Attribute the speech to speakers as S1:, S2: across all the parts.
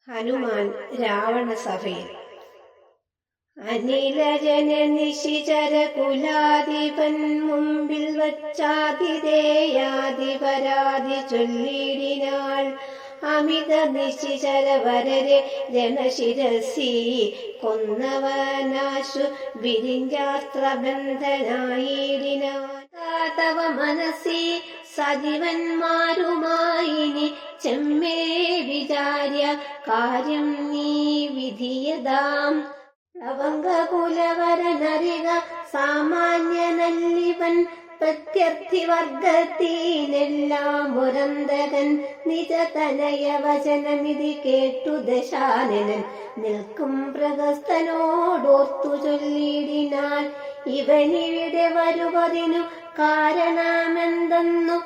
S1: ഹനുമാൻ രാവണസഭയിൽ. അനിലജന നിശിചര കുലാധിപൻ മുമ്പിൽ വച്ചാതിഥേയാതി പരാതി ചൊല്ലിടിനാൾ. അമിത നിശിചര വരരെ ജനശിരസി കൊന്നവനാശു വിരിഞ്ചാസ്ത്രബന്ധനായിടിനാൾ. തവ മനസ്സി സജീവന്മാരുമായി ചെമ്മേ വിചാര്യ കാര്യം നീ വിധിയതാം. പ്ലവംഗകുലവരനരിക സാമാന്യനല്ലിവൻ പ്രത്യർത്ഥി വർഗത്തിനെല്ലാം മുരന്തകൻ. നിജതനയ വചനമിതി കേട്ടു ദശാനനൻ നിൽക്കും പ്രഗസ്തനോടോർത്തു ചൊല്ലിടിനാൻ. ഇവനിവിടെ വരുവതിനു കാരണമെന്തെന്നു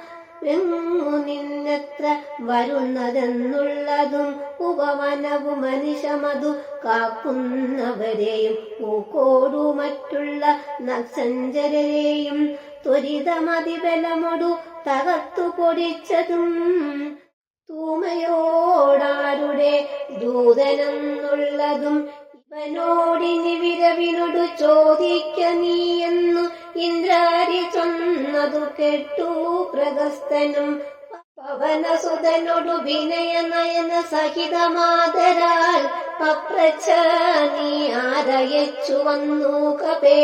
S1: എങ്ങു നിന്നെത്ര വരുന്നതെന്നുള്ളതും ഉപവനവും മനുഷ്യമതു കാക്കുന്നവരെയും പൂക്കോടു മറ്റുള്ള നക്സഞ്ചരരെയും ത്വരിതമതിബലമൊടു തകർത്തു പൊടിച്ചതും തൂമയോടാരുടെ ദൂതനെന്നുള്ളതും ഇവനോടിനി വിരവിനോടു ചോദിക്ക നീയെന്നു ഇന്ദ്രാരി ചൊന്നതു കേട്ടു പ്രഗസ്തനും. പവനസുതനോടു വിനയ നയന സഹിതമാതരാൽ പപ്രച്ഛ നീ ആരയച്ചു വന്നു കപേ.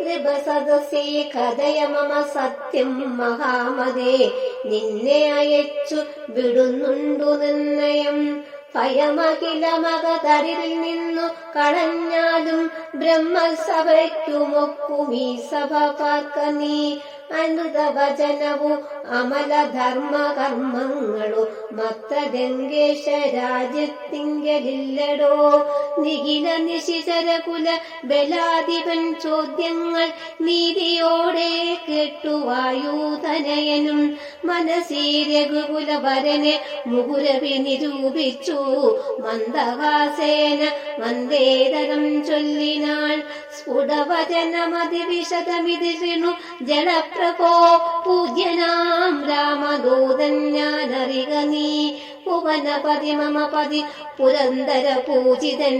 S1: നൃപസദസി കഥയ മമ സത്യം മഹാമതേ, നിന്നെ അയച്ചു വിടുന്നുണ്ടു നിർണയം. ഭയമഖില മകതരിൽ നിന്നു കളഞ്ഞാലും ബ്രഹ്മസഭയ്ക്കുമൊക്കുമീ സഭ പാർക്ക നീ. അനൃതവചനവും അമലധർമ്മ കർമ്മങ്ങളു മത്തഗംഗേശ രാജ്യത്തിങ്കലില്ലടോ. നിഖില നിശിചര കുല ബലാധിപൻ ചോദ്യങ്ങൾ നീതിയോടെ കേട്ടു വായുതനയനും. മനസീ രഘുകുല വരനെ മുകുരവി നിരൂപിച്ചു മന്ദഹാസേന വന്ദേതരം ചൊല്ലിനാൾ. സ്ഫുടവചനമതിവിശദമിതി ശൃണു ജലപ്രഭോ, പൂജ്യനാം രാമദൂതൻ ഞാനറിക നീ. ഭുവനപതി മമ പതി പുരന്തര പൂജിതൻ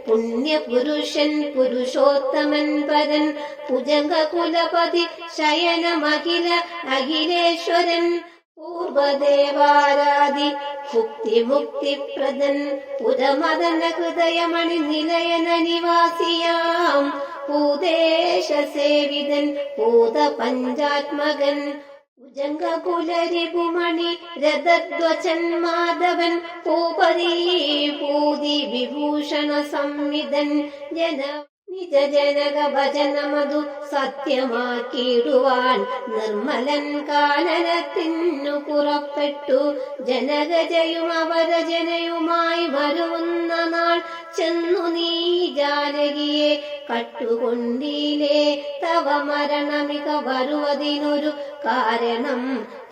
S1: പുണ്യപുരുഷൻ പുരുഷോത്തമൻ പരൻ. ഭുജംഗകുലപതി ശയനമഖില അഖിലേശ്വരൻ പൂർവദേവാരാധി ഭുക്തിമുക്തിപ്രദൻ. പുരമദന ഹൃദയമണി നിലയന നിവാസിയാം ഭൂദേശ സേവിതൻ ഭൂത പഞ്ചാത്മകൻ. ഭുജംഗകുലരിപുമണി രഥധ്വജൻ മാധവൻ ഭൂപതി ഭൂതി വിഭൂഷണ സംവിധൻ. നിജ ജനക ഭജനമതു സത്യമാക്കിയിടുവാൻ നിർമ്മലൻ കാനനത്തിനു പുറപ്പെട്ടു. ജനകജയും അവരജനയുമായി വരുന്ന നാൾ ചെന്നു നീ ജാനകിയെ കട്ടുകൊണ്ടീലേ. തവ മരണമിക വരുവതിനൊരു കാരണം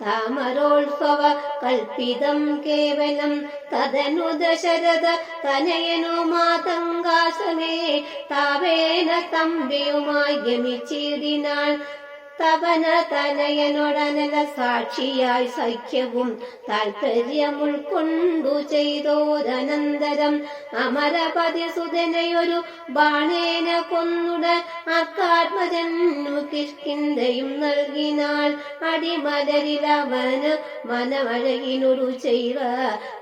S1: താമരോത്സവ കൽപ്പിതം കേവലം. തദനു ദശരഥ തനയനു മാതങ്കാസനെ താവേന തമ്പിയുമായി ഗമിച്ചിടിനാൾ. തപന തനയനോടനല സാക്ഷിയായി സഖ്യവും താൽപര്യം ഉൾക്കൊണ്ടു ചെയ്തോരനന്തരം അമരപതി സുതനയൊരു ബാണേന കൊന്നുടൻ അർക്കാത്മജന്നു കിഷ്കിന്ധയും നൽകിനാൾ. അടിമലരിലവന് മനമഴകിനൊരു ചെയ്വ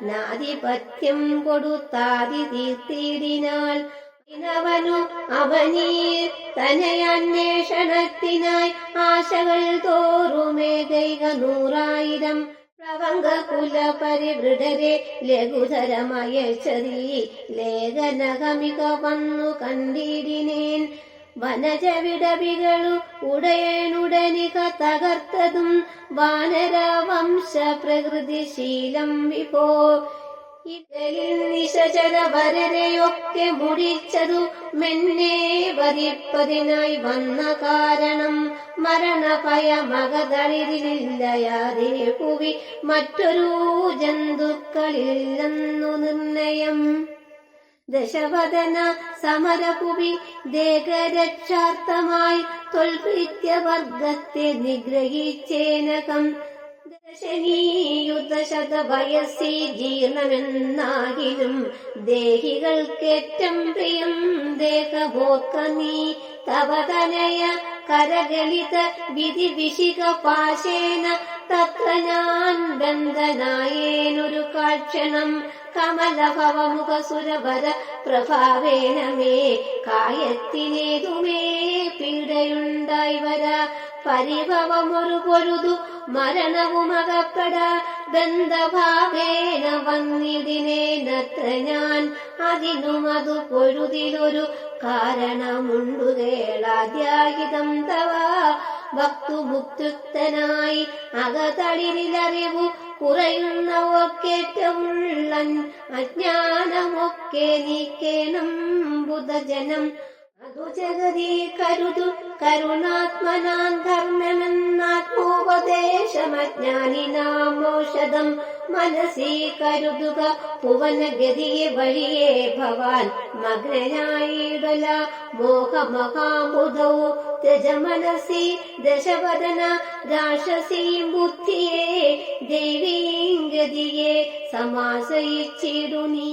S1: നാധിപത്യം കൊടുത്താതി തീർത്തിടിനാൾ. അവനു അവനീർ തനയന്വേഷണത്തിനായി ആശകൾ തോറുമേകൈക 100,000 പ്ലവംഗകുല പരിവൃഢരെ ലഘുധരമയച്ചതി ലേഖനകമിക വന്നു കണ്ടിടിനേൻ. വനജവിടവികളു ഉടയനുടനിക തകർത്തതും വാനരവംശ പ്രകൃതിശീലം വിഭോ. ഇതലിൽ നിശചര വരരെയൊക്കെ മുടിച്ചതു മെന്നെ വരിപ്പതിനായി വന്ന കാരണം. മരണഭയ മകതളിരില്ലയാതെ ഭുവി മറ്റൊരു ജന്തുക്കളില്ലെന്നു നിർണയം. ദശവദന സമരഭുവി ദേഹരക്ഷാർത്ഥമായി തൊൽഭൃത്യവർഗത്തെ നിഗ്രഹിച്ചേനകം. ശതവയസ്സി ജീർണമെന്നാകിലും ദേഹികൾക്കേറ്റം പ്രിയം ദേഹബോധ നീ തവതനയ കരഗളിത വിധി വിശിക പാശേന തത്ര ഞാൻ ബന്ധനായേനൊരു കാക്ഷണം കമലഭവമുഖ സുരവര പ്രഭാവേന മേ കായത്തിനേതുമേ പീഡയുണ്ടായി വരാ പരിഭവമൊരു പൊരുതു മരണവുമകപ്പെട ബന്ധഭാവേന വന്നിടിനേനത്ര ഞാൻ അതിനുമതു പൊരുതിലൊരു കാരണമുണ്ടു കേളാദ്യാഹിതം തവ ഭക്തുമുക്തുക്തനായി അകതളിരിലറിവു കുറയുന്നവക്കേറ്റമുള്ള അജ്ഞാനമൊക്കെ നീക്കേണം ബുധജനം അതു ജഗതി കരുതു കരുണാത്മനാൻ ധർമ്മമെന്നാത്മോപദേശമജ്ഞാനിനാം ഔഷധം മനസ്സി കരുതുക ഭുവനഗതിയെ വഴിയേ ഭവാൻ മഗ്നനായിടല മോഹമഹാബുധൗ ത്യജ മനസ്സി ദശവദന രാക്ഷസീം ബുദ്ധിയെ ദൈവീം ഗതിയെ സമാശ്രയിച്ചിടു നീ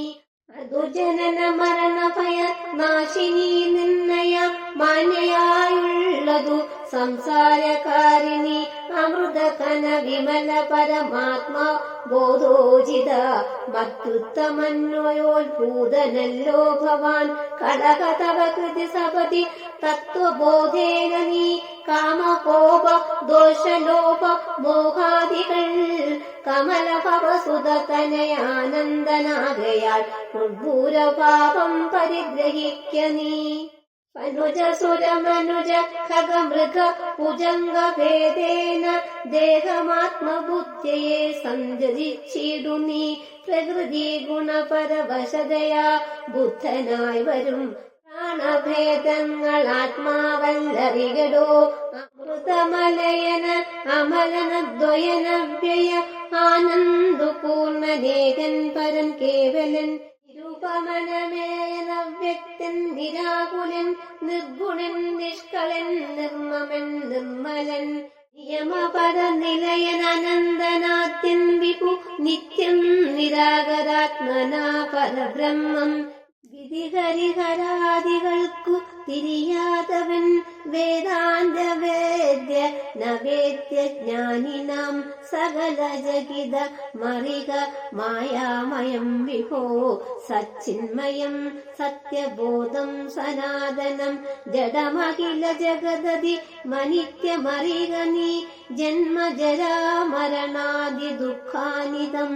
S1: അതു ജനന മരണ ഭയ നാശിനി നിർണയ മാന്യയായുള്ളതു സംസാരകാരിണി അമൃതകന വിമല പരമാത്മാ ബോധോജിത മത്യുത്തമന്വയോത്ഭൂതനല്ലോ ഭവാൻ കടക തവ കൃതി സപതി തത്വബോധേന നീ കാമകോപ ദോഷലോപ മോഹാദികൾ കമലഭവസുതനയാനന്ദനാകയാൽ ഉദ്ഭൂരഭാവം പരിഗ്രഹിക്ക നീ അനുജ സുരമനുജ ഖഗമൃഗ ഭുജംഗ ഭേദേന ദേഹമാത്മബുദ്ധിയെ സഞ്ചരിച്ചിടു നീ പ്രകൃതി ഗുണപരവശതയാ ബുദ്ധനായി വരും പ്രാണഭേദങ്ങൾ ആത്മാവല്ലറികടോ അമൃതമലയന അമലനദ്വയനവ്യയ ആനന്ദു പൂർണ്ണനേകൻ പരൻ കേവലൻ നിരുപമനമേയന വ്യക്തൻ നിരാകുലൻ നിർഗുണൻ നിഷ്കളൻ നിർമ്മമൻ നിർമ്മലൻ നിയമപര നിലയൻ അനന്തനാത്യൻ വിഭു നിത്യം നിരാകരാത്മനാ പരബ്രഹ്മം വിധിഹരിഹരാദികൾക്കു തിരിയാതവൻ വേദാന്ത വേദ്യ നവേദ്യ ജ്ഞാനിനാം സകല ജഗിത മറിക മായാമയം വിഭോ സച്ചിന്മയം സത്യബോധം സനാതനം ജഡമഖില ജഗദതി മനിത്യമറിക നീ ജന്മജരാമരണാദി ദുഃഖാനിതം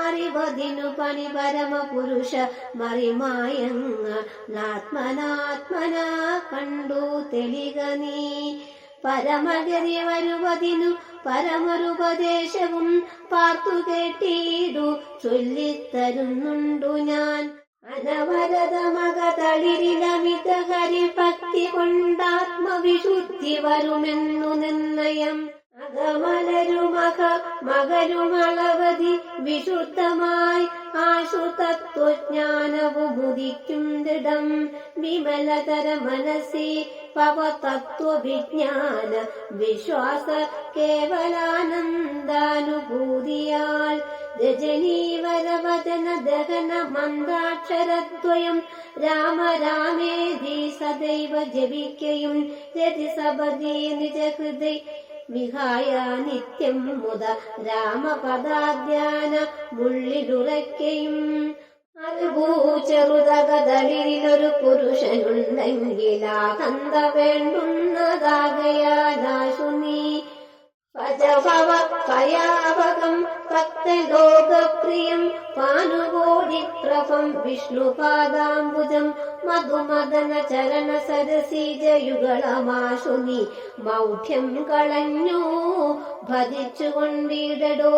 S1: അറിവതിനു പണി പരമപുരുഷ മറിമായങ്ങാത്മനാത്മനാ കണ്ടു തെളിക നീ പരമഗതി വരുവതിനു പരമരുപദേശവും പാർത്തു കേട്ടിടു ചൊല്ലിത്തരുന്നുണ്ടു ഞാൻ അനവരതമകതളിരിലമിത ഹരിഭക്തി കൊണ്ടാത്മവിശുദ്ധി വരുമെന്നു നിർണയം അകമലരുമക മകരുമളവതി വിശുദ്ധമായി ആശു തത്വജ്ഞാനവുമുദിക്കും ദൃഢം വിമലതര മനസ്സി പവതത്വവിജ്ഞാന വിശ്വാസ കേവലാനന്ദാനുഭൂതിയാൽ രജനീവരവചന ദഹന മന്ത്രാക്ഷരദ്വയം രാമ രാമേതി സദൈവ ജപിക്കയും രതിസപതി നിജഹൃദയ വിഹായ നിത്യം മുത രാമപദാധ്യാന മുള്ളിലുറയ്ക്കയും അറിവൂ ചെറുതകതളിരിലൊരു പുരുഷനുണ്ടെങ്കിലാകന്ത വേണ്ടുന്നതാകയാലാശു നീ ഭജഭവ ഭയാവകം ഭക്തലോകപ്രിയം പാനുകോടിപ്രഭം വിഷ്ണുപാദാംബുജം മധുമദന ചരണ സരസീജയുഗളമാശു നീ മൗഢ്യം കളഞ്ഞു ഭജിച്ചുകൊണ്ടിടടോ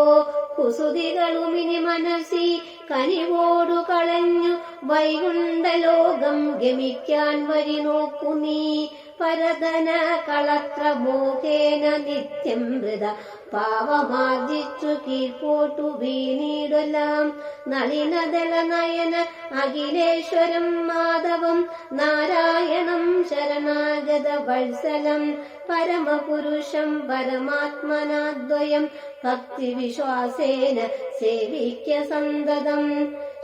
S1: കുസുതികളുമിനി മനസ്സി കനിവോടു കളഞ്ഞു വൈകുണ്ഠലോകം ഗമിക്കാൻ വഴി നോക്കു നീ പരധന കളത്ര മോഹേന നിത്യം മൃത പാവമാർജിച്ചു കീഴ്പോട്ടു വീണിടലാം നളിനദള നയന അഖിലേശ്വരം മാധവം നാരായണം ശരണാഗത വത്സലം പരമപുരുഷം പരമാത്മനാദ്വയം ഭക്തിവിശ്വാസേന സേവിക്ക സന്തതം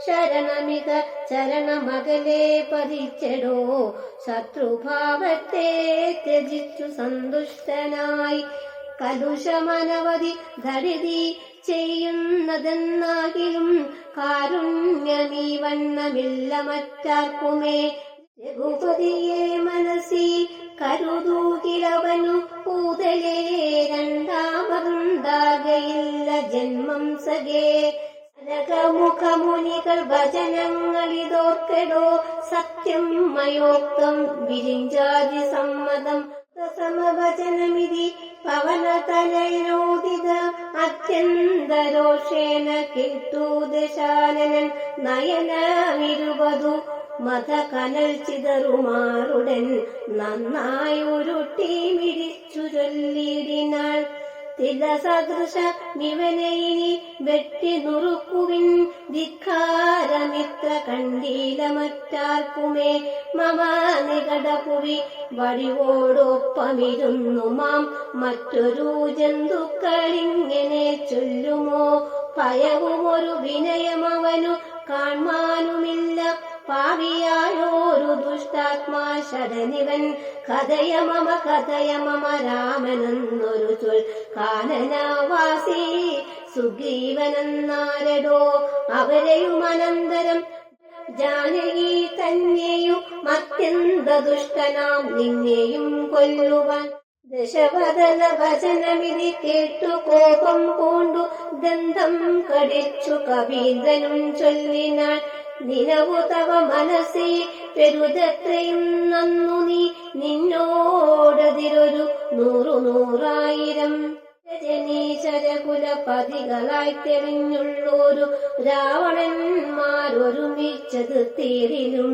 S1: ശരണമിക ചരണമകലെ പതിച്ചെടോ ശത്രുഭാവത്തെ ത്യജിച്ചു സന്തുഷ്ടനായി കലുഷമനവധി ധരിതി ചെയ്യുന്നതെന്നാകിലും കാരുണ്യമീ വണ്ണമില്ല മറ്റാർക്കുമേ രഘുപതിയെ മനസ്സി കരുതൂകിലവനു കൂതലേ രണ്ടാമതുണ്ടാകയില്ല ജന്മം സഖേ മുഖമുനികൾ ഭജനങ്ങളിതോർക്കെടോ സത്യം മയോക്തം വിരിഞ്ചാതി സമ്മതം സമവചനമിതി പവനതനയോദിത അത്യന്തരോഷേണ കേട്ടു ദശാനനൻ നയനമിരുപതു മത കനൽ ചിതറുമാറുടൻ നന്നായി ഉരുട്ടി മിഴിച്ചു ചൊല്ലിടിനാൾ തിലസദൃശ മിവനെ ഇനി വെട്ടി നുറുക്കുവിൻ ധിക്കാരമിത്ര കണ്ടീല മറ്റാർക്കുമേ മമ നികടപുവി വടിവോടൊപ്പമിരുന്നു മാം മറ്റൊരു ജന്തുക്കളിങ്ങനെ ചൊല്ലുമോ ഭയവുമൊരു വിനയമവനു കാൺമാനുമില്ല പാവിയായോരു ദുഷ്ടാത്മാ ശരനിവൻ കഥയ മമ രാമനെന്നൊരു ചൊൽ കാനനവാസി സുഗ്രീവനെന്നാരടോ അവരെയും അനന്തരം ജാനകി തന്നെയും അത്യന്ത ദുഷ്ടനാം നിന്നെയും കൊല്ലുവാൻ ദശവദന വചനമിതി കേട്ടു കോപം പൂണ്ടു ദന്തം കടിച്ചു കവീന്ദ്രനും ചൊല്ലിനാൾ നിലവു തവ മനസ്സി പെരുതത്രയും നന്നു നീ നിന്നോടതിരൊരു 100,000 ജനീശരകുലപതികളായി തെളിഞ്ഞുള്ളൊരു രാവണന്മാരൊരുമിച്ചത് തീരിലും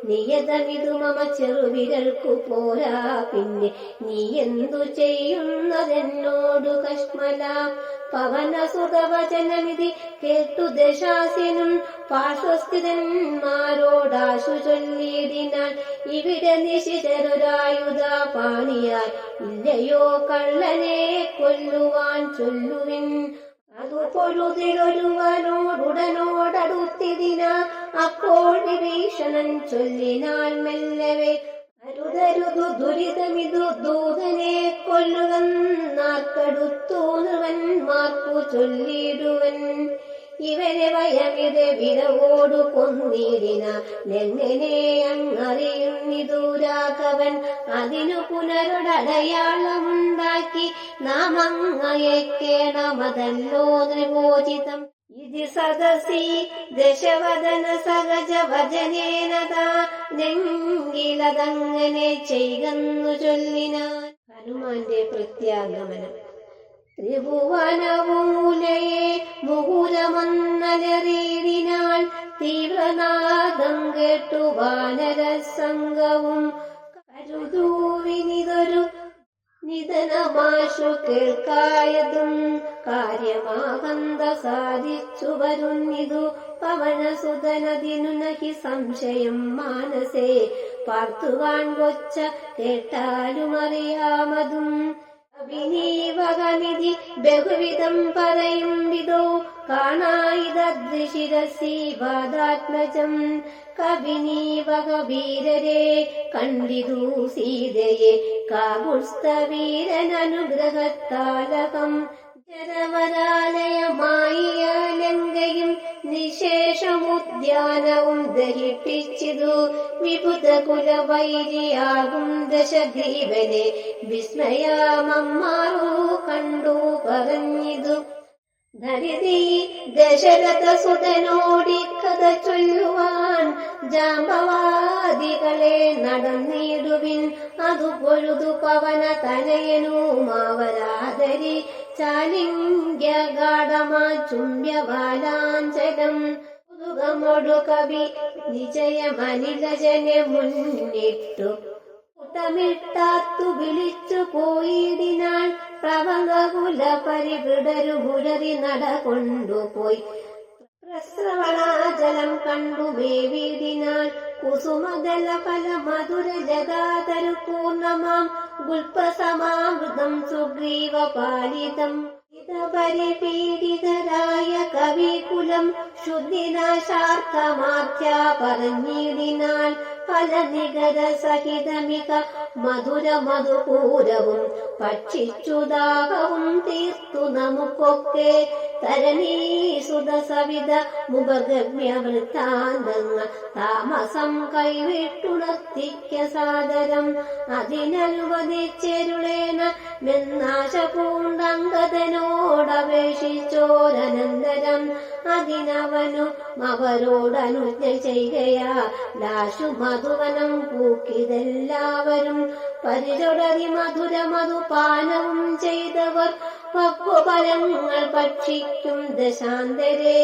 S1: നിയതമിതു മമ ചെറുവിരൽക്കു പോരാ പിന്നെ നീ എന്തു ചെയ്യുന്നതെന്നോടു കശ്മല പവനസുതവചനമിതി കേട്ടു ദശാസ്യനും പാർശ്വസ്ഥിതന്മാരോടാശു ചൊല്ലിയിടിനാൾ ഇവിടെ നിശിചരൊരായുധ പാണിയാൽ ഇല്ലയോ കള്ളനെ കൊല്ലുവാൻ ചൊല്ലുവിൻ അതു പൊഴുതിലൊരുവനോടുടനോടടുത്തിതിന അപ്പോൾ വിഭീഷണൻ ചൊല്ലിനാൾ മെല്ലവേ അരുതരുതു ദുരിതമിതു ദൂതനെ കൊല്ലുവന്നാർക്കടുത്തു നൃവന്മാർക്കു ചൊല്ലിടുവൻ ഇവരെ വയമിത് വിരവോടു കൊന്നിടിന എങ്ങനെ അങ്ങറിയുന്നിതു രാഘവൻ അതിനു പുനരുടടയാളമുണ്ടാക്കി നാം അങ്ങയക്കേണമതല്ലോ ത്രിഭോജിതം ഇതി സദസി ദശവദന സഹജ വചനേനതാ നെങ്കിലതങ്ങനെ ചെയ്തെന്നു ചൊല്ലിനാൻ ഹനുമാന്റെ പ്രത്യാഗമനം ത്രിഭുവനമൂലയെ മുഹുരമന്നലറിയിടിനാൾ തീവ്രനാദം കേട്ടു വാനരസംഗവും കരുതൂവിനിതൊരു നിധനമാശു കേൾക്കായതും കാര്യമാകന്ത സാധിച്ചു വരുന്നിതു പവനസുതനതിനു നഹി സംശയം മാനസേ പാർത്തുവാൻ കൊച്ച കേട്ടാലും അറിയാമതും അഭിനീവകമിതി ബഹുവിധം പറയും വിധോ കാണായിദൃശിരസി വാദാത്മജം കവിനീവക വീരരെ കണ്ടിതു സീതയെ കാകുൽസ്ഥവീരനനുഗ്രഹത്താലകം ജനവരാലയമായി ലങ്കയും നിശേഷമുദ്യാനവും ദഹിപ്പിച്ചിതു വിബുധകുലവൈരിയാകും ദശഗ്രീവനെ വിസ്മയമമ്മാറു കണ്ടു പറഞ്ഞിതു ധരിതി ദശരഥസുതനോടി കഥ ചൊല്ലുവാൻ ജാമ്പവാദികളെ നടന്നിടുവിൻ അതു പൊഴുതു പവന തനയനുമാവരാധരി ചാലിംഗ്യഗാഠമാ ചുംബ്യവാലാഞ്ചലം മുതുകമൊടു കവി നിജയമനിലജനെ മുന്നിട്ടു കൂട്ടമിട്ടാത്തു വിളിച്ചു പോയിടിനാൾ പ്രവംഗകുല പരിവൃടരു മുരറി നട കൊണ്ടുപോയി പ്രസ്രവണാജലം കണ്ടു മേവിടിനാൾ കുസുമദല ഫല മധുര ജഗാതരു പൂർണമാം ഗുൽപ്രസമാമൃതം സുഗ്രീവ പാലിതം പരിപീഡിതരായ കവികുലം ശുദ്ധിനാശാർത്ഥമാധ്യ പറഞ്ഞിടിനാൾ ഫലനികര സഹിതമിക മധുര മധുപൂരവും ഭക്ഷിച്ചുദാഹവും തീർത്തു നമുക്കൊക്കെ തരണീസുത സവിത മുപഗമ്യ വൃത്താന്തങ്ങൾ താമസം കൈവിട്ടുണർത്തിക്ക സാദരം അതിനനുവദിച്ചെരുളേന മെന്നാശ പൂണ്ടങ്കതനോടപേക്ഷിച്ചോരനന്തരം അതിനവനു അവരോടനുജ്ഞ ചെയ്യുകയാ ലാശു മധുവനം പൂക്കിതെല്ലാവരും പരിചൊടറി മധുര മധുപാനവും ചെയ്തവർ പക്വഫലങ്ങൾ ഭക്ഷിക്കും ദശാന്തരേ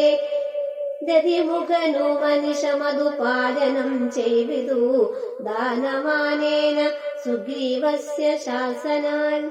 S1: ദതിമുഖനു മനുഷ്യ മധുപാലനം ചെയ്വിതു ദാനമാനേന സുഗ്രീവസ്യ ശാസനാൽ